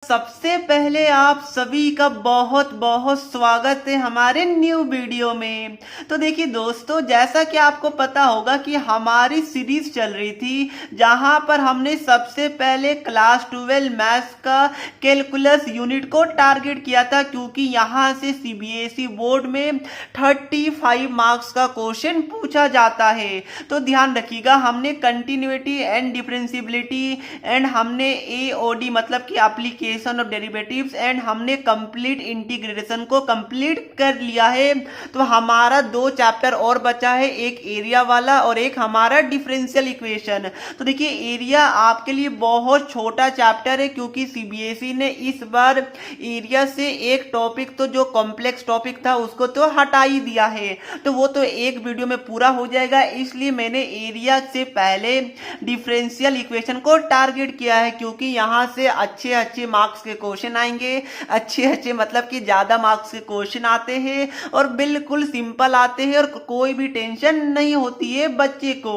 सबसे पहले आप सभी का बहुत बहुत स्वागत है हमारे न्यू वीडियो में। तो देखिए दोस्तों, जैसा कि आपको पता होगा कि हमारी सीरीज चल रही थी जहां पर हमने सबसे पहले क्लास 12 मैथ्स का कैलकुलस यूनिट को टारगेट किया था, क्योंकि यहां से सीबीएसई बोर्ड में 35 मार्क्स का क्वेश्चन पूछा जाता है। तो ध्यान रखिएगा, हमने कंटिन्यूटी एंड डिफरेंशियबिलिटी एंड हमने एओडी मतलब कि एप्लीकेशन ऑफ डेरिवेटिव्स एंड हमने कंप्लीट इंटीग्रेशन को कंप्लीट कर लिया है। तो हमारा 2 चैप्टर और बचा है, एक एरिया वाला और एक हमारा डिफरेंशियल इक्वेशन। तो देखिए, एरिया आपके लिए बहुत छोटा चैप्टर है, क्योंकि सीबीएसई ने इस बार एरिया से एक टॉपिक तो जो कॉम्प्लेक्स टॉपिक था उसको तो हटा ही दिया है। तो वो तो एक वीडियो में पूरा हो जाएगा, इसलिए मैंने एरिया से पहले डिफरेंशियल इक्वेशन को टारगेट किया है, क्योंकि यहां से अच्छे अच्छे मार्क्स के क्वेश्चन आएंगे। अच्छे अच्छे मतलब कि ज्यादा मार्क्स के क्वेश्चन आते हैं और बिल्कुल सिंपल आते हैं और कोई भी टेंशन नहीं होती है बच्चे को।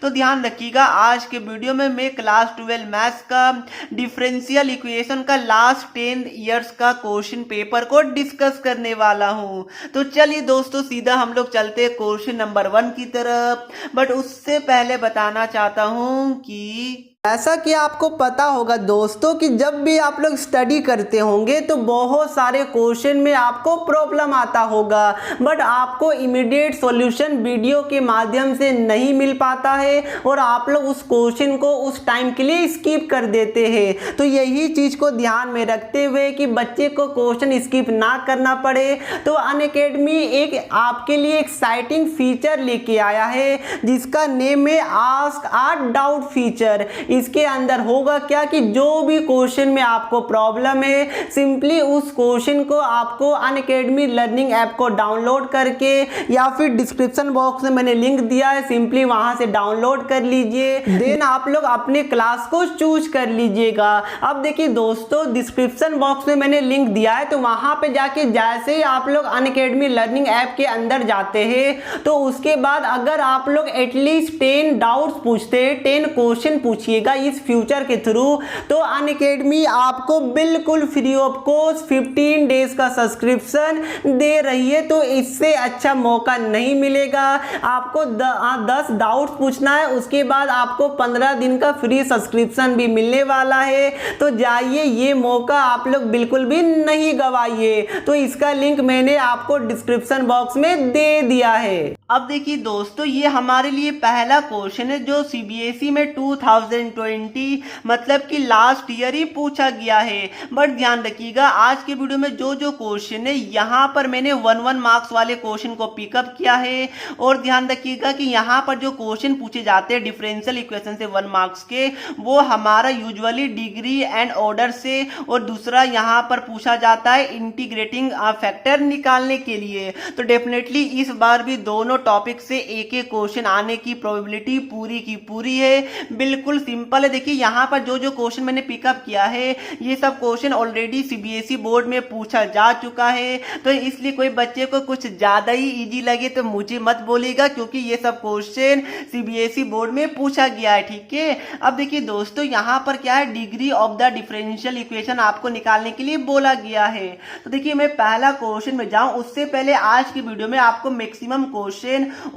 तो ध्यान रखिएगा, आज के वीडियो में मैं क्लास 12 मैथ्स का डिफरेंशियल इक्वेशन का लास्ट 10 इयर्स का क्वेश्चन पेपर को डिस्कस करने वाला हूं। तो चलिए दोस्तों, सीधा हम लोग चलते क्वेश्चन नंबर 1 की तरफ। बट उससे पहले बताना चाहता हूं कि ऐसा कि आपको पता होगा दोस्तों कि जब भी आप लोग स्टडी करते होंगे तो बहुत सारे क्वेश्चन में आपको प्रॉब्लम आता होगा, बट आपको इमीडिएट सॉल्यूशन वीडियो के माध्यम से नहीं मिल पाता है और आप लोग उस क्वेश्चन को उस टाइम के लिए स्किप कर देते हैं। तो यही चीज को ध्यान में रखते हुए कि बच्चे को क्वेश्चन स्किप ना करना पड़े, तो अनअकैडमी एक आपके लिए एक्साइटिंग फीचर लेके आया है जिसका नेम है आस्क आ डाउट फीचर। इसके अंदर होगा क्या कि जो भी क्वेश्चन में आपको प्रॉब्लम है, सिंपली उस क्वेश्चन को आपको अनअकैडमी लर्निंग ऐप को डाउनलोड करके या फिर डिस्क्रिप्शन बॉक्स में मैंने लिंक दिया है, सिंपली वहां से डाउनलोड कर लीजिए। देन आप लोग अपने क्लास को चूज कर लीजिएगा। अब देखिए दोस्तों, डिस्क्रिप्शन बॉक्स में मैंने लिंक दिया है, तो वहां पे जाके जैसे ही आप लोग अनअकैडमी लर्निंग ऐप के अंदर जाते हैं, तो उसके बाद अगर आप लोग एटलीस्ट 10 डाउट्स पूछते हैं, 10 क्वेश्चन पूछिए इस फ्यूचर के थ्रू, तो अनअकैडमी आपको बिल्कुल फ्री ऑफ कॉस्ट 15 डेज का सब्सक्रिप्शन दे रही है। तो इससे अच्छा मौका नहीं मिलेगा। आपको 10 डाउट्स पूछना है, उसके बाद आपको 15 दिन का फ्री सब्सक्रिप्शन भी मिलने वाला है। तो जाइए, ये मौका आप लोग बिल्कुल भी नहीं गवाइए। तो इसका लिंक मैंने आपको डिस्क्रिप्शन बॉक्स में दे दिया है। अब देखिए दोस्तों, ये हमारे लिए पहला क्वेश्चन है जो सीबीएसई में 2020 मतलब कि लास्ट ईयर ही पूछा गया है। बट ध्यान रखिएगा, आज के वीडियो में जो जो क्वेश्चन है यहाँ पर मैंने 1 मार्क्स वाले क्वेश्चन को पिकअप किया है। और ध्यान रखिएगा कि यहाँ पर जो क्वेश्चन पूछे जाते हैं डिफरेंशियल इक्वेशन से 1 मार्क्स के, वो हमारा यूजुअली डिग्री एंड ऑर्डर से, और दूसरा यहाँ पर पूछा जाता है इंटीग्रेटिंग फैक्टर निकालने के लिए। तो डेफिनेटली इस बार भी दोनों टॉपिक से एक एक क्वेश्चन आने की प्रोबेबिलिटी पूरी की पूरी है। बिल्कुल सिंपल है। देखिए, यहाँ पर जो जो क्वेश्चन मैंने पिकअप किया है, ये सब क्वेश्चन ऑलरेडी सीबीएसई बोर्ड में पूछा जा चुका है। तो इसलिए कोई बच्चे को कुछ ज्यादा ही इजी लगे तो मुझे मत बोलिएगा, क्योंकि ये सब क्वेश्चन सीबीएसई बोर्ड में पूछा गया है। ठीक है। अब देखिए दोस्तों, यहाँ पर क्या है, degree of the differential equation आपको निकालने के लिए बोला गया है। तो देखिए, मैं पहला क्वेश्चन में जाऊं उससे पहले आज की वीडियो में आपको मैक्सिमम क्वेश्चन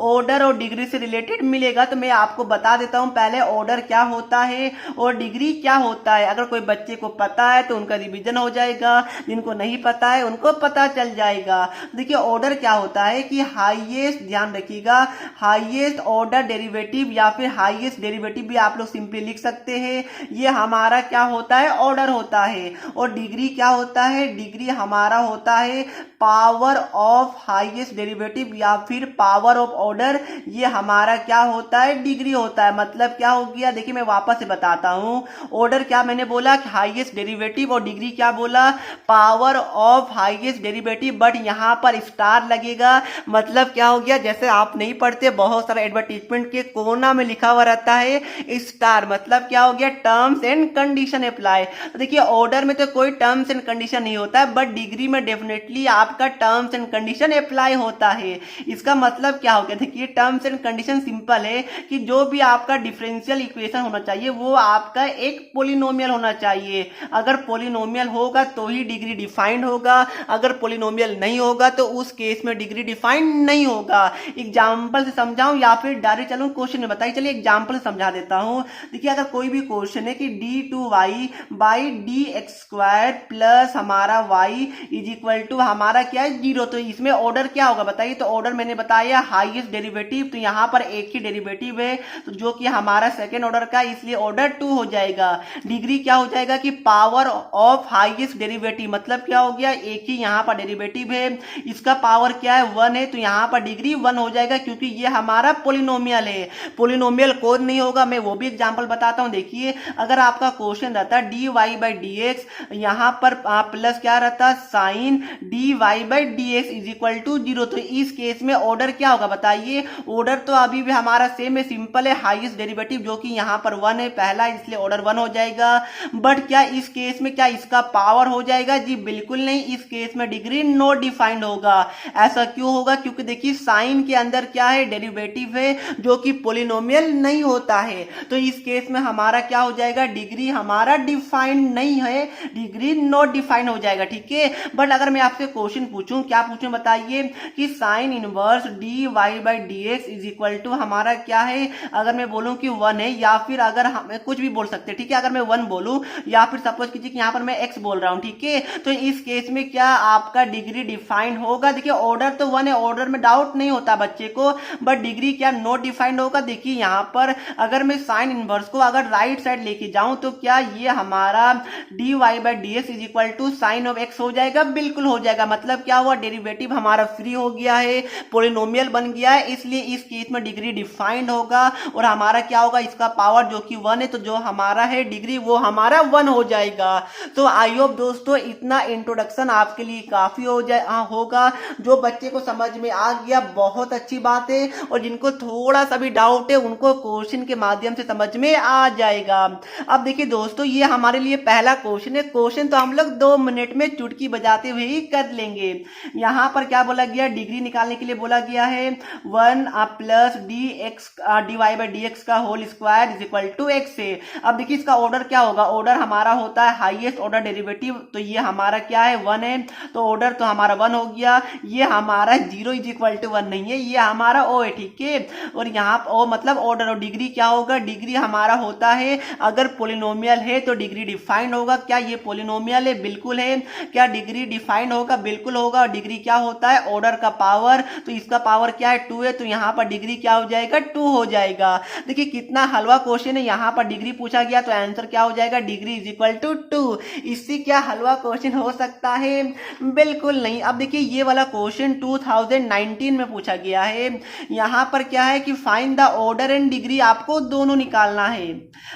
ऑर्डर और डिग्री से रिलेटेड मिलेगा। तो मैं आपको बता देता हूं पहले ऑर्डर क्या होता है और डिग्री क्या होता है। अगर कोई बच्चे को पता है तो उनका रिवीजन हो जाएगा, जिनको नहीं पता है उनको पता चल जाएगा। देखिए, ऑर्डर क्या होता है कि हाईएस्ट, ध्यान रखिएगा, हाईएस्ट ऑर्डर डेरिवेटिव या फिर हाईएस्ट डेरिवेटिव भी आप लोग सिंपली लिख सकते हैं। ये हमारा क्या होता है, ऑर्डर होता है। और डिग्री क्या होता है, डिग्री हमारा होता है पावर ऑफ हाईएस्ट डेरिवेटिव या फिर पावर ऑफ ऑर्डर। ये हमारा क्या होता है, डिग्री होता है। मतलब क्या हो गया, देखिए मैं वापस से बताता हूं। ऑर्डर क्या मैंने बोला, हाईएस्ट डेरिवेटिव, और डिग्री क्या बोला, power of highest derivative. But यहां पर स्टार लगेगा, मतलब क्या हो गया, जैसे आप नहीं पढ़ते, बहुत सारे एडवर्टीजमेंट के कोना में लिखा हुआ रहता है स्टार, मतलब क्या हो गया, टर्म्स एंड कंडीशन अप्लाई। तो देखिए, ऑर्डर में तो कोई टर्म्स एंड कंडीशन नहीं होता है, बट डिग्री में डेफिनेटली आपका टर्म्स एंड कंडीशन अप्लाई होता है। इसका मतलब मतलब क्या हो गया, देखिए टर्म्स एंड कंडीशन सिंपल है कि जो भी आपका डिफरेंशियल इक्वेशन होना चाहिए वो आपका एक पोलिनोमियल होना चाहिए। अगर पोलिनोमियल होगा तो ही डिग्री डिफाइंड होगा, अगर पोलिनोमियल नहीं होगा तो उस केस में डिग्री डिफाइंड नहीं होगा। एग्जाम्पल से समझाऊं या फिर डायरेक्ट चलूं क्वेश्चन में, बताइए। चलिए एग्जाम्पल से समझा देता हूं। देखिए अगर कोई भी क्वेश्चन है कि d2y by D x square plus हमारा y इज इक्वल टू हमारा क्या है 0, तो इसमें ऑर्डर क्या होगा बताइए। तो ऑर्डर मैंने बताया हाईएस्ट डेरिवेटिव, तो यहाँ पर एक ही डेरिवेटिव है तो जो कि हमारा सेकेंड ऑर्डर का, इसलिए ऑर्डर 2 हो जाएगा। डिग्री क्या हो जाएगा कि पावर ऑफ हाईएस्ट डेरिवेटिव, मतलब क्या हो गया, एक ही यहाँ पर डेरिवेटिव है, इसका पावर क्या है 1 है, तो यहाँ पर डिग्री 1 हो जाएगा क्योंकि ये हमारा पोलिनोमियल है। पोलिनोमियल कौन नहीं होगा मैं वो भी एग्जांपल बताता हूँ। देखिए अगर आपका क्वेश्चन रहता dy बाई डी एक्स, यहाँ पर प्लस क्या रहता sine dy by D x is equal to 0, तो इस केस में ऑर्डर क्या होगा बताइए। ऑर्डर तो अभी भी हमारा सेम है, सिंपल है, हाईएस्ट डेरिवेटिव जो कि यहाँ पर 1 है पहला, इसलिए ऑर्डर 1 हो जाएगा। बट क्या इस केस में क्या इसका पावर हो जाएगा, जी बिल्कुल नहीं, इस केस में डिग्री नॉट डिफाइंड होगा। ऐसा क्यों होगा, क्योंकि देखिए साइन के अंदर क्या है डेरिवेटिव है जो कि पोलिनोमियल नहीं होता है, तो इस केस में हमारा क्या हो जाएगा, डिग्री हमारा डिफाइंड नहीं है, डिग्री नॉट डिफाइंड हो जाएगा। ठीक है, बट अगर मैं आपसे क्वेश्चन पूछूं, क्या पूछूं बताइए कि sine inverse dy by D x is equal to हमारा क्या है, अगर मैं बोलूं कि 1 है, या फिर अगर हम कुछ भी बोल सकते हैं। ठीक है, अगर मैं 1 बोलूं या फिर सपोज कीजिए कि यहाँ पर मैं x बोल रहा हूं, ठीक है, तो इस केस में क्या आपका डिग्री डिफाइंड होगा। देखिए ऑर्डर तो 1 है, ऑर्डर में डाउट नहीं होता बच्चे को, बट डिग्री क्या नॉट डिफाइंड होगा। देखिए यहाँ पर अगर मैं साइन इनवर्स को अगर राइट साइड लेके जाऊं तो क्या ये हमारा dy by D x is equal to sine of x हो जाएगा, बिल्कुल हो जाएगा। मतलब क्या हुआ, डेरिवेटिव हमारा फ्री हो गया है, पोलिनोमियल बन गया है, इसलिए इस केस में डिग्री डिफाइंड होगा और हमारा क्या होगा, इसका पावर जो कि 1 है, तो जो हमारा है डिग्री वो हमारा 1 हो जाएगा। तो आई होप दोस्तों इतना इंट्रोडक्शन आपके लिए काफी होगा। जो बच्चे को समझ में आ गया बहुत अच्छी बात है, और जिनको थोड़ा सा भी डाउट है उनको क्वेश्चन के माध्यम से समझ में आ जाएगा। अब देखिए दोस्तों ये हमारे लिए पहला क्वेश्चन है। क्वेश्चन तो हम लोग 2 मिनट में चुटकी बजाते हुए ही कर लेंगे। यहाँ पर क्या बोला गया, डिग्री निकालने के लिए बोला गया है 1 plus dy by D x का whole square is equal to x है। अब देखिए इसका ऑर्डर क्या होगा, ऑर्डर हमारा होता है हाईएस्ट ऑर्डर डेरिवेटिव, तो ये हमारा क्या है 1 है, तो ऑर्डर तो हमारा 1 हो गया। ये हमारा 0 इज इक्वल टू 1 नहीं है, ये हमारा o है। ठीक है, और यहाँ o मतलब ऑर्डर, और डिग्री क्या होगा, डिग्री हमारा होता है अगर पोलिनोमियल है तो डिग्री डिफाइंड होगा। क्या ये पोलिनोमियल है, बिल्कुल है। क्या डिग्री डिफाइंड होगा, बिल्कुल होगा। और डिग्री क्या होता है, ऑर्डर का पावर, तो इसका पावर क्या है 2 है, तो यहाँ पर डिग्री क्या हो जाएगा 2 हो जाएगा। देखिए कितना हलवा क्वेश्चन है, यहाँ पर डिग्री पूछा गया तो आंसर क्या हो जाएगा, डिग्री इज इक्वल टू 2। इससे क्या हलवा क्वेश्चन हो सकता है, बिल्कुल नहीं। अब देखिए ये वाला क्वेश्चन 2019 में पूछा गया है। यहाँ पर क्या है कि find the order and degree, आपको दोनों निकालना है।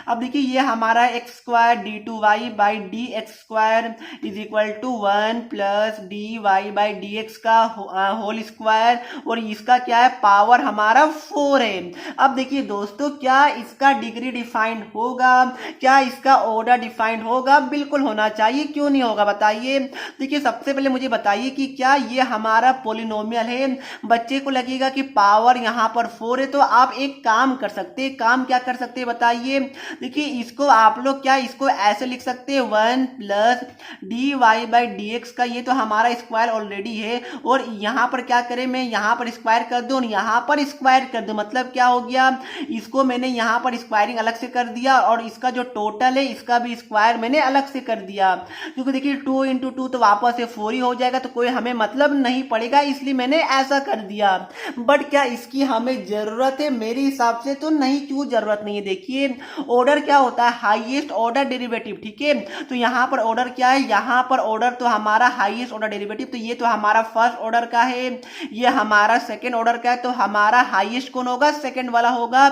अब देखिए ये हमारा x square d2y by D x square is equal to 1 plus dy by D x का होल स्क्वायर, और इसका क्या है पावर हमारा 4 है। अब देखिए दोस्तों क्या इसका डिग्री डिफाइंड होगा, क्या इसका ऑर्डर डिफाइंड होगा, बिल्कुल होना चाहिए, क्यों नहीं होगा बताइए। देखिए सबसे पहले मुझे बताइए कि क्या ये हमारा पोलिनोमियल है। बच्चे को लगेगा कि पावर यहाँ पर 4 है, तो आप एक काम कर सकते हैं। काम क्या कर सकते हैं बताइए। देखिए इसको आप लोग क्या इसको ऐसे लिख सकते हैं 1 plus dy by D x का, ये तो हमारा स्क्वायर ऑलरेडी है, और यहाँ पर क्या करें, मैं यहाँ पर स्क्वायर कर दूं, यहाँ पर स्क्वायर कर दूं, मतलब क्या हो गया, इसको मैंने यहाँ पर स्क्वायरिंग अलग से कर दिया, और इसका जो टोटल है इसका भी स्क्वायर मैंने अलग से कर दिया। क्योंकि देखिए 2 इंटू 2 तो वापस से 4 ही हो जाएगा, तो कोई हमें मतलब नहीं पड़ेगा, इसलिए मैंने ऐसा कर दिया। बट क्या इसकी हमें जरूरत है, मेरे हिसाब से तो नहीं। क्यों जरूरत नहीं है, देखिए ऑर्डर क्या होता है, हाईएस्ट ऑर्डर डेरिवेटिव। ठीक है, तो यहाँ पर ऑर्डर क्या है, यहाँ पर ऑर्डर तो हमारा हाईएस्ट ऑर्डर डेरिवेटिव, तो ये तो हमारा फर्स्ट ऑर्डर का है, ये हमारा सेकेंड ऑर्डर का है, तो हमारा हाईएस्ट कौन होगा, सेकेंड वाला होगा,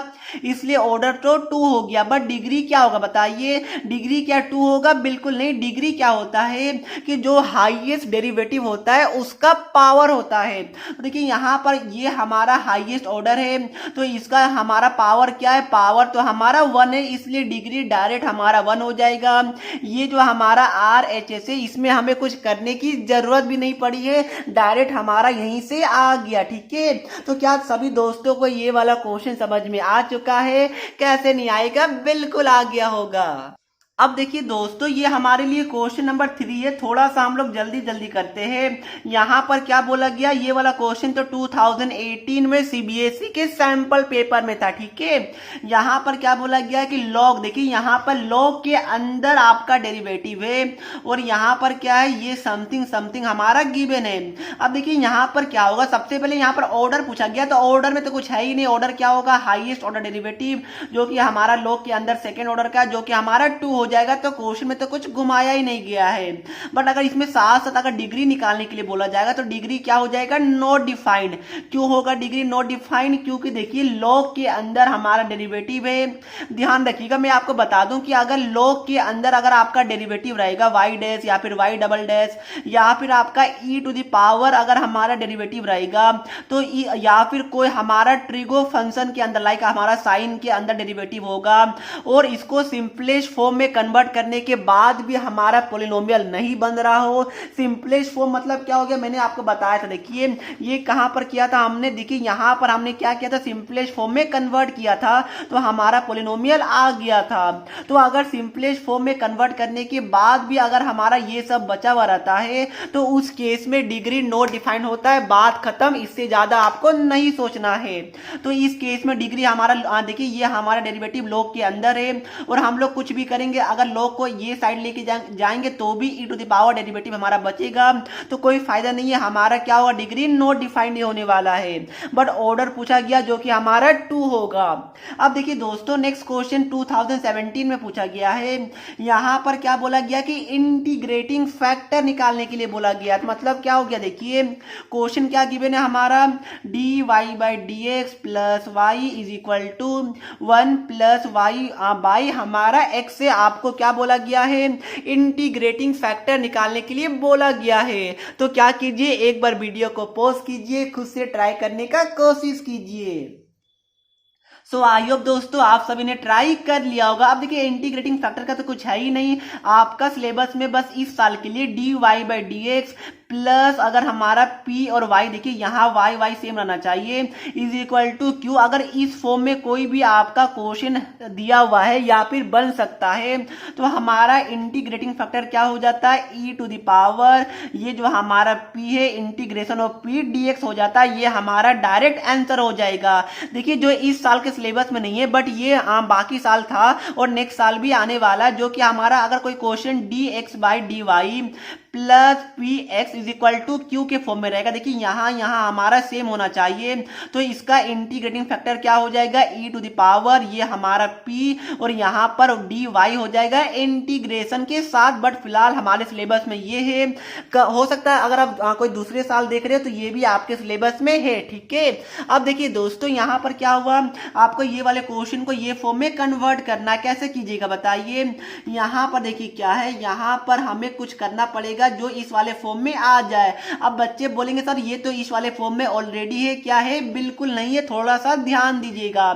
इसलिए ऑर्डर तो 2 हो गया। बट डिग्री क्या होगा बताइए, डिग्री क्या 2 होगा, बिल्कुल नहीं। डिग्री क्या होता है कि जो हाईएस्ट डेरिवेटिव होता है उसका पावर होता है। तो देखिए यहाँ पर ये हमारा हाईएस्ट ऑर्डर है, तो इसका हमारा पावर क्या है, पावर तो हमारा 1 है, इसलिए डिग्री डायरेक्ट हमारा 1 हो जाएगा। ये जो हमारा RHS है इसमें हमें कुछ करने की जरूरत भी नहीं पड़ी है, डायरेक्ट हमारा यहीं से आ गया। ठीक ठीक है। तो क्या सभी दोस्तों को ये वाला क्वेश्चन समझ में आ चुका है? कैसे नहीं आएगा, बिल्कुल आ गया होगा। अब देखिए दोस्तों, ये हमारे लिए क्वेश्चन नंबर 3 है। थोड़ा सा हम लोग जल्दी जल्दी करते हैं। यहाँ पर क्या बोला गया, ये वाला क्वेश्चन तो 2018 में सीबीएसई के सैंपल पेपर में था, ठीक है। यहाँ पर क्या बोला गया कि लॉग, देखिए यहाँ पर लॉग के अंदर आपका डेरिवेटिव है और यहाँ पर क्या है, ये समथिंग समथिंग हमारा गिवन है। अब देखिए यहाँ पर क्या होगा, सबसे पहले यहाँ पर ऑर्डर पूछा गया, तो ऑर्डर में तो कुछ है ही नहीं। ऑर्डर क्या होगा, हाईएस्ट ऑर्डर डेरिवेटिव, जो कि हमारा लॉग के अंदर सेकेंड ऑर्डर का, जो कि हमारा 2 हो जाएगा। तो क्वेश्चन में तो कुछ घुमाया ही नहीं गया है। बट अगर इसमें साथ साथ अगर डिग्री निकालने के लिए बोला जाएगा तो डिग्री क्या हो जाएगा, नॉट डिफाइंड। क्यों होगा डिग्री नॉट डिफाइंड, क्योंकि देखिए लॉग के अंदर हमारा डेरिवेटिव है। ध्यान रखिएगा, मैं आपको बता दूं कि अगर लॉग के अंदर अगर आपका डेरिवेटिव रहेगा y डैश या फिर y डबल डैश या फिर आपका e टू द पावर अगर हमारा डेरिवेटिव रहेगा, तो या फिर कोई हमारा ट्रिगो फंक्शन के अंदर लाइक हमारा साइन के अंदर डेरिवेटिव होगा और इसको सिंपलेस्ट फॉर्म में कन्वर्ट करने के बाद भी हमारा पॉलिनोमियल नहीं बन रहा हो। सिंपलेस्ट फॉर्म मतलब क्या हो गया, मैंने आपको बताया था। देखिए ये कहां पर किया था हमने, देखिए यहां पर हमने क्या किया था, सिंपलेस्ट फॉर्म में कन्वर्ट किया था तो हमारा पॉलिनोमियल आ गया था। तो अगर सिंपलेस्ट फॉर्म में कन्वर्ट करने के बाद भी अगर हमारा ये सब बचा हुआ रहता है तो उस केस में डिग्री नॉट डिफाइंड होता है, बात खत्म। इससे ज्यादा आपको नहीं सोचना है। तो इस केस में डिग्री हमारा, देखिए ये हमारा डेरिवेटिव लॉग के अंदर है और हम लोग कुछ भी करेंगे, अगर लॉग को ये साइड लेके जाएंगे तो भी e to the power derivative हमारा बचेगा, तो कोई फायदा नहीं है। हमारा क्या होगा, डिग्री नॉट डिफाइंड होने वाला है। बट ऑर्डर पूछा गया जो कि हमारा 2 होगा। अब देखिए दोस्तों, नेक्स्ट क्वेश्चन 2017 में पूछा गया है। यहां पर क्या बोला गया कि इंटीग्रेटिंग फैक्टर निकालने के लिए बोला गया। तो मतलब क्या हो गया, देखिए क्वेश्चन क्या गिवन है हमारा, dy by D x plus y is equal to 1 plus y by हमारा x से आपको क्या बोला गया है, इंटीग्रेटिंग फैक्टर निकालने के लिए बोला गया है। तो क्या कीजिए, एक बार वीडियो को पॉज कीजिए, खुद से ट्राई करने का कोशिश कीजिए। सो आई होप दोस्तों आप सभी ने ट्राई कर लिया होगा। अब देखिए इंटीग्रेटिंग फैक्टर का तो कुछ है ही नहीं आपका सिलेबस में, बस इस साल के लिए dy by D x plus अगर हमारा p और y, देखिए यहाँ y सेम रहना चाहिए, इज इक्वल टू q। अगर इस फॉर्म में कोई भी आपका क्वेश्चन दिया हुआ है या फिर बन सकता है तो हमारा इंटीग्रेटिंग फैक्टर क्या हो जाता है, e टू द पावर, ये जो हमारा p है इंटीग्रेशन ऑफ p dx हो जाता है। ये हमारा डायरेक्ट आंसर हो जाएगा। देखिए जो इस साल के सिलेबस में नहीं है बट ये बाकी साल था और नेक्स्ट साल भी आने वाला है, जो कि हमारा अगर कोई question dx by d y plus p x is equal to q के फॉर्म में रहेगा। देखिए यहाँ हमारा सेम होना चाहिए, तो इसका इंटीग्रेटिंग फैक्टर क्या हो जाएगा, e टू द पावर, ये हमारा p और यहाँ पर dy हो जाएगा इंटीग्रेशन के साथ। बट फिलहाल हमारे सिलेबस में ये है, हो सकता है अगर आप कोई दूसरे साल देख रहे हो तो ये भी आपके सिलेबस में है, ठीक है। अब देखिए दोस्तों यहाँ पर क्या हुआ, आपको ये वाले क्वेश्चन को ये फॉर्म में कन्वर्ट करना है। कैसे कीजिएगा बताइए। यहाँ पर देखिए क्या है, यहाँ पर हमें कुछ करना पड़ेगा जो इस वाले फॉर्म में आ जाए। अब बच्चे बोलेंगे सर ये तो इस वाले फॉर्म में ऑलरेडी है, क्या है, बिल्कुल नहीं है, थोड़ा सा ध्यान दीजिएगा।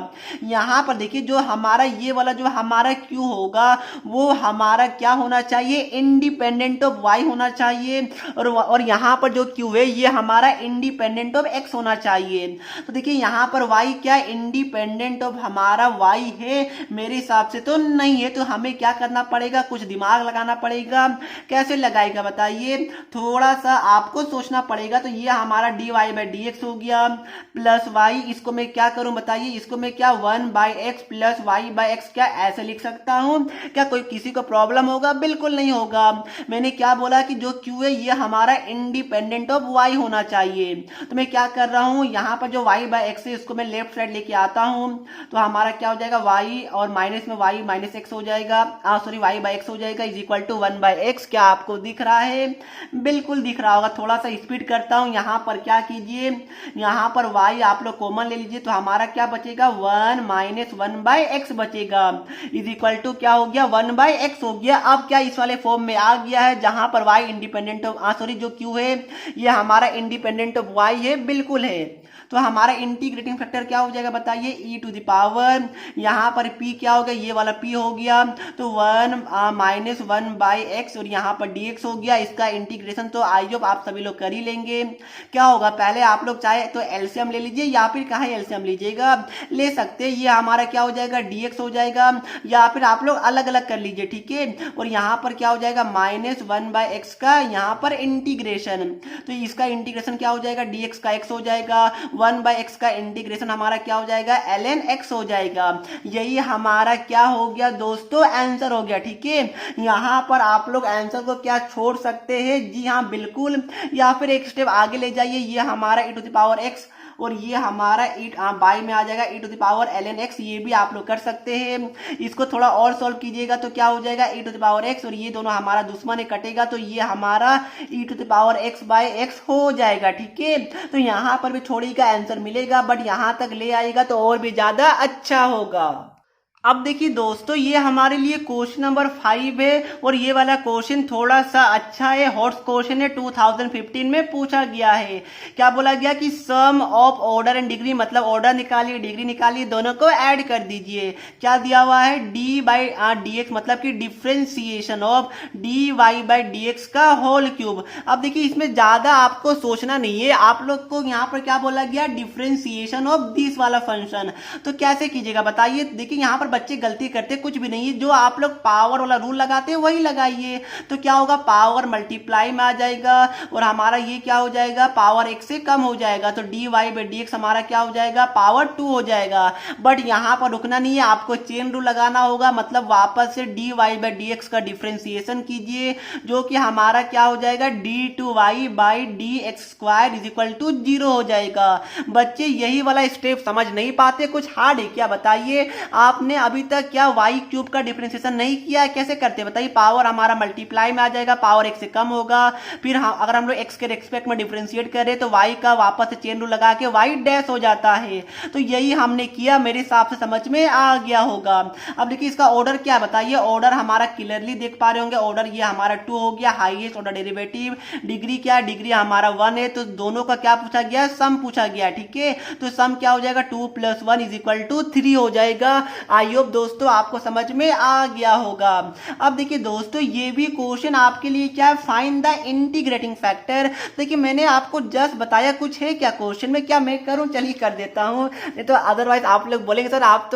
यहाँ पर देखिए जो हमारा ये वाला जो हमारा क्यू होगा वो हमारा क्या होना चाहिए, इंडिपेंडेंट ऑफ y होना चाहिए और यहाँ पर जो क्यू है ये हमारा इंडिपेंडेंट ऑफ x होना चाहिए। तो देखिए यहाँ पर y क्या इंडिपेंडेंट ऑफ हमारा y है, मेरे हिसाब से तो नहीं है। तो हमें क्या करना पड़ेगा, कुछ दिमाग लगाना पड़ेगा। कैसे लगाएगा बताइए, थोड़ा सा आपको सोचना पड़ेगा। तो ये हमारा dy बाई डी एक्स हो गया प्लस y, इसको मैं क्या करूं बताइए, इसको मैं क्या 1 by x plus y by x क्या ऐसे लिख सकता हूं। क्या कोई किसी को प्रॉब्लम होगा, बिल्कुल नहीं होगा। मैंने क्या बोला कि जो q है ये हमारा इंडिपेंडेंट ऑफ y होना चाहिए। तो मैं क्या कर रहा हूं, यहाँ पर जो y बाई एक्स है इसको मैं लेफ्ट साइड लेके आता हूं, तो हमारा क्या हो जाएगा y और माइनस में y माइनस एक्स हो जाएगा, सॉरी y बाई एक्स हो जाएगा is equal to 1 by x. क्या आपको दिख रहा है, बिल्कुल दिख रहा होगा। थोड़ा सा स्पीड करता हूं, यहाँ पर क्या कीजिए, यहाँ पर y आप लोग कॉमन ले लीजिए, तो हमारा क्या बचेगा 1 माइनस 1 बाई एक्स बचेगा इज इक्वल टू क्या हो गया 1 बाई एक्स हो गया। अब क्या इस वाले फॉर्म में आ गया है जहां पर y इंडिपेंडेंट ऑफ, सॉरी जो q है ये हमारा इंडिपेंडेंट ऑफ y है, बिल्कुल है। तो हमारा इंटीग्रेटिंग फैक्टर क्या हो जाएगा बताइए, e टू द पावर, यहाँ पर p क्या हो गया, ये वाला p हो गया, तो 1-1/x और यहाँ पर dx हो गया। इसका इंटीग्रेशन तो आई होप आप सभी लोग कर ही लेंगे। क्या होगा, पहले आप लोग चाहे तो एलसीएम ले लीजिए या फिर कहाँ एलसीएम लीजिएगा, ले सकते हैं। ये हमारा क्या हो जाएगा, dx हो जाएगा, या फिर आप लोग अलग अलग कर लीजिए, ठीक है। और यहाँ पर क्या हो जाएगा, -1/x का यहाँ पर इंटीग्रेशन, तो इसका इंटीग्रेशन क्या हो जाएगा, dx का x हो जाएगा, 1/x का इंटीग्रेशन हमारा क्या हो जाएगा, ln x हो जाएगा। यही हमारा क्या हो गया दोस्तों, आंसर हो गया, ठीक है। यहाँ पर आप लोग आंसर को क्या छोड़ सकते हैं, जी हाँ बिल्कुल, या फिर एक स्टेप आगे ले जाइए। ये हमारा e to the power x और ये हमारा बाई में आ जाएगा e to the power ln x, ये भी आप लोग कर सकते हैं। इसको थोड़ा और सॉल्व कीजिएगा तो क्या हो जाएगा, e to the power x और ये दोनों हमारा दुश्मन है, कटेगा तो ये हमारा e to the power x/x हो जाएगा, ठीक है। तो यहाँ पर भी थोड़ी का आंसर मिलेगा, बट यहाँ तक ले आएगा तो और भी ज्यादा अच्छा होगा। अब देखिए दोस्तों, ये हमारे लिए क्वेश्चन नंबर 5 है और ये वाला क्वेश्चन थोड़ा सा अच्छा है, हॉट क्वेश्चन है, 2015 में पूछा गया है। क्या बोला गया कि सम ऑफ ऑर्डर एंड डिग्री, मतलब ऑर्डर निकालिए डिग्री निकालिए, दोनों को ऐड कर दीजिए। क्या दिया हुआ है, d/dx, मतलब कि डिफ्रेंसिएशन ऑफ dy/dx का होल क्यूब। अब देखिए इसमें ज्यादा आपको सोचना नहीं है, आप लोग को यहाँ पर क्या बोला गया, डिफ्रेंसिएशन ऑफ दिस वाला फंक्शन। तो कैसे कीजिएगा बताइए। देखिए यहाँ पर बच्चे गलती करते कुछ भी नहीं है, जो आप लोग पावर वाला रूल लगाते हैं वही लगाइए। तो क्या होगा, पावर मल्टीप्लाई में आ जाएगा और हमारा ये क्या हो जाएगा, पावर एक से कम हो जाएगा, तो dy/dx हमारा क्या हो जाएगा, पावर 2 हो जाएगा। बट यहाँ पर रुकना नहीं है, आपको चेन रूल लगाना होगा, मतलब वापस से dy/dx का डिफरेंशिएशन कीजिए, जो कि हमारा क्या हो जाएगा, d2y/dx² = 0 हो जाएगा। बच्चे यही वाला स्टेप समझ नहीं पाते, कुछ हार्ड है क्या बताइए। आपने अभी तक क्या y³ का डिफरेंशिएशन नहीं किया है, कैसे करते बताइए। पावर हमारा मल्टीप्लाई में आ जाएगा, पावर एक से कम होगा, फिर अगर हम लोग x के रेस्पेक्ट में डिफरेंशिएट करें तो y का वापस से चेन रूल लगा के y' हो जाता है। तो यही हमने किया, मेरे हिसाब से समझ में आ गया होगा। अब देखिए इसका ऑर्डर क्या बताइए, ऑर्डर हमारा क्लियरली देख पा रहे होंगे, ऑर्डर ये हमारा 2 हो गया, हाईएस्ट ऑर्डर डेरिवेटिव। डिग्री क्या, डिग्री हमारा 1 है, तो दोनों का क्या पूछा गया, सम पूछा गया, ठीक है। तो सम क्या हो जाएगा, 2 + 1 = 3 हो जाएगा। आई होप दोस्तों आपको समझ में आ गया होगा। अब देखिए दोस्तों, ये भी क्वेश्चन आपके लिए क्या है, फाइंड द इंटीग्रेटिंग फैक्टर। देखिए मैंने आपको जस्ट बताया, कुछ है क्या क्वेश्चन में, क्या मैं करूं, चलिए कर देता हूं, नहीं तो अदरवाइज आप लोग बोलेंगे सर आप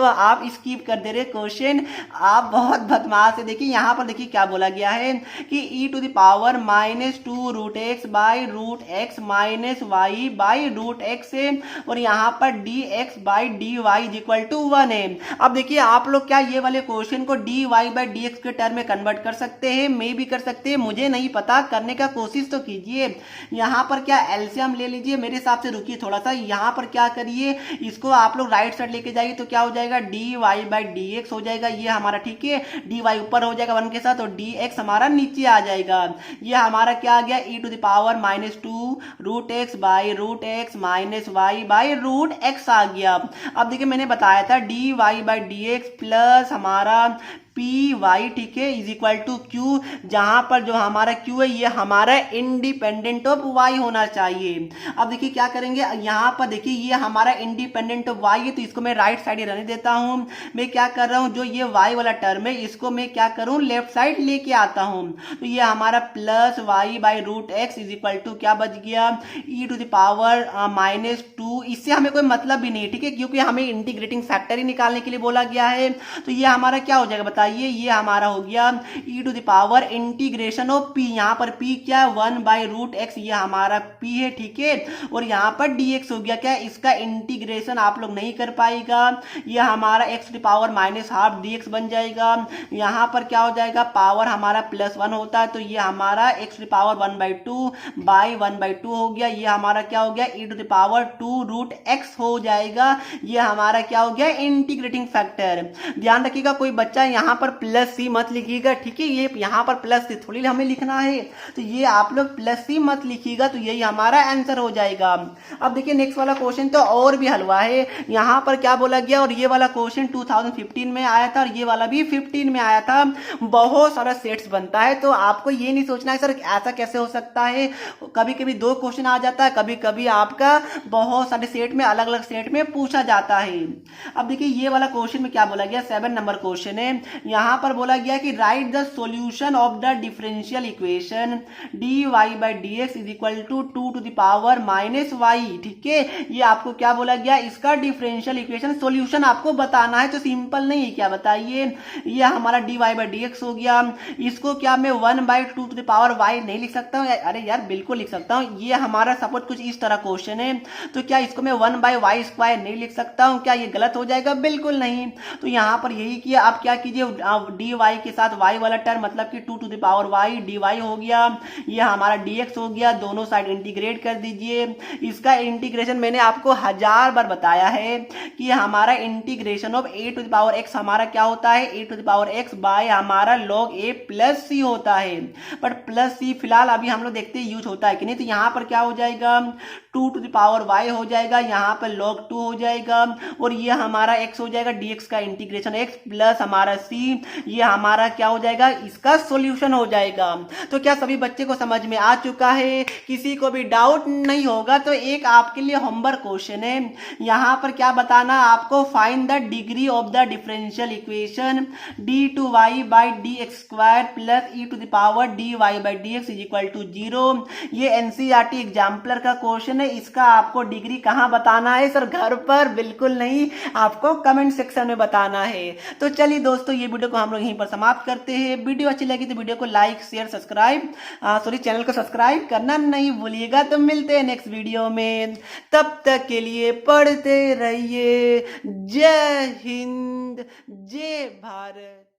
स्किप कर दे रहे क्वेश्चन, आप बहुत बदमाश है। देखिए यहाँ पर देखिए क्या बोला गया है कि e to the power -2√x/√x -y/√x है और यहाँ पर dx/dy = 1 है। अब देखिए आप लोग क्या ये वाले क्वेश्चन को dy/dx के टर्म में कन्वर्ट कर सकते हैं, मैं भी कर सकते हैं, मुझे नहीं पता, करने का कोशिश तो कीजिए। यहाँ पर क्या एलसीएम ले लीजिए, मेरे हिसाब से रुकिए थोड़ा सा, यहाँ पर क्या करिए, इसको आप लोग राइट साइड लेके जाइए, तो क्या हो जाएगा, dy/dx हो जाएगा, ये हमारा, ठीक है। dy ऊपर हो जाएगा 1 के साथ और dx हमारा नीचे आ जाएगा। ये हमारा क्या आ गया, e to the power -2√x/√x -y/√x आ गया। अब देखिए मैंने बताया था dy/dx प्लस हमारा py, ठीक है, = q, जहां पर जो हमारा q है ये हमारा इंडिपेंडेंट ऑफ y होना चाहिए। अब देखिए क्या करेंगे, यहाँ पर देखिए ये हमारा इंडिपेंडेंट ऑफ y है, तो इसको मैं राइट साइड ही रहने देता हूं। मैं क्या कर रहा हूं, जो ये y वाला टर्म है इसको मैं क्या करूं, लेफ्ट साइड लेके आता हूं। तो ये हमारा प्लस y/√x = क्या बच गया, e टू द पावर -2। इससे हमें कोई मतलब भी नहीं, ठीक है, क्योंकि हमें इंटीग्रेटिंग फैक्टर ही निकालने के लिए बोला गया है। तो ये हमारा क्या हो जाएगा बताइए, ये हमारा हो गया e to the power integration of p, यहाँ पर p क्या है, 1/√x, ये हमारा p है, ठीक है, और यहाँ पर dx हो गया, क्या इसका इंटीग्रेशन आप लोग नहीं कर पाएगा, ये हमारा x to the power -12 dx बन जाएगा। यहाँ पर क्या हो जाएगा, पावर हमारा +1 होता है, तो ये हमारा x टू द पावर 1/2/1/2 हो गया, ये हमारा क्या हो गया, e to the power 2√x हो जाएगा। ये हमारा क्या हो गया, इंटीग्रेटिंग फैक्टर। ध्यान रखिएगा कोई बच्चा यहाँ पर प्लस सी मत लिखिएगा, ठीक है। ये यहाँ पर प्लस सी थोड़ी हमें लिखना है, तो ये आप लोग प्लस सी मत लिखिएगा, तो यही हमारा आंसर हो जाएगा। अब देखिए नेक्स्ट वाला क्वेश्चन तो और भी हलवा है। यहाँ पर क्या बोला गया, और ये वाला क्वेश्चन 2015 में आया था और ये वाला भी 15 में आया था। बहुत सारा सेट्स बनता है, तो आपको ये नहीं सोचना है सर ऐसा कैसे हो सकता है। कभी कभी 2 क्वेश्चन आ जाता है, कभी कभी आपका बहुत सारे सेट में अलग अलग सेट में पूछा जाता है। अब देखिए ये वाला क्वेश्चन में क्या बोला गया, 7 नंबर क्वेश्चन है। यहाँ पर बोला गया कि write the solution of the differential equation dy by dx is equal to 2 to the power -y, ठीक है। ये आपको क्या बोला गया, इसका डिफरेंशियल इक्वेशन सॉल्यूशन आपको बताना है, तो सिंपल नहीं है, क्या बताइए। ये हमारा dy by dx हो गया, इसको क्या मैं 1/2 to the पावर y नहीं लिख सकता हूँ, अरे यार बिल्कुल लिख सकता हूँ। ये हमारा सपोज कुछ इस तरह क्वेश्चन है, तो क्या इसको मैं 1/y² नहीं लिख सकता हूँ, क्या ये गलत हो जाएगा, बिल्कुल नहीं। तो यहाँ पर यही किया, आप क्या कीजिए dy के साथ y वाला टर्म मतलब कि 2 to the power y dy हो गया, ये हमारा dx हो गया, दोनों साइड इंटीग्रेट कर दीजिए। इसका इंटीग्रेशन मैंने आपको 1000 बार बताया है कि हमारा integration of a to the power x हमारा क्या होता है, a to the power x बाय हमारा log a प्लस c होता है। बट प्लस c फिलहाल अभी हम लोग देखते हैं यूज होता है कि नहीं, तो यहाँ पर क्या हो जाएगा 2 to the पावर y हो जाएगा, यहाँ पर log 2 हो जाएगा, और ये हमारा x हो जाएगा, dx का इंटीग्रेशन x प्लस हमारा c, ये हमारा क्या हो जाएगा, इसका सॉल्यूशन हो जाएगा। तो क्या सभी बच्चे को समझ में आ चुका है, किसी को भी डाउट नहीं होगा। तो एक आपके लिए होमवर्क क्वेश्चन है, यहाँ पर क्या बताना आपको, find the degree of the differential equation d2y by dx² plus e to the power dy by dx is equal to 0। ये एनसीईआरटी एग्जाम्पलर का क्वेश्चन है, इसका आपको डिग्री कहाँ बताना है सर, घर पर बिल्कुल नहीं, आपको कमेंट सेक्शन में बताना है। तो चलिए दोस्तों ये वीडियो को हम लोग यहीं पर समाप्त करते हैं। वीडियो अच्छी लगी तो वीडियो को लाइक शेयर सब्सक्राइब चैनल को सब्सक्राइब करना नहीं भूलिएगा। तो मिलते हैं नेक्स्ट वीडियो में, तब तक के लिए पढ़ते रहिए। जय हिंद, जय भारत।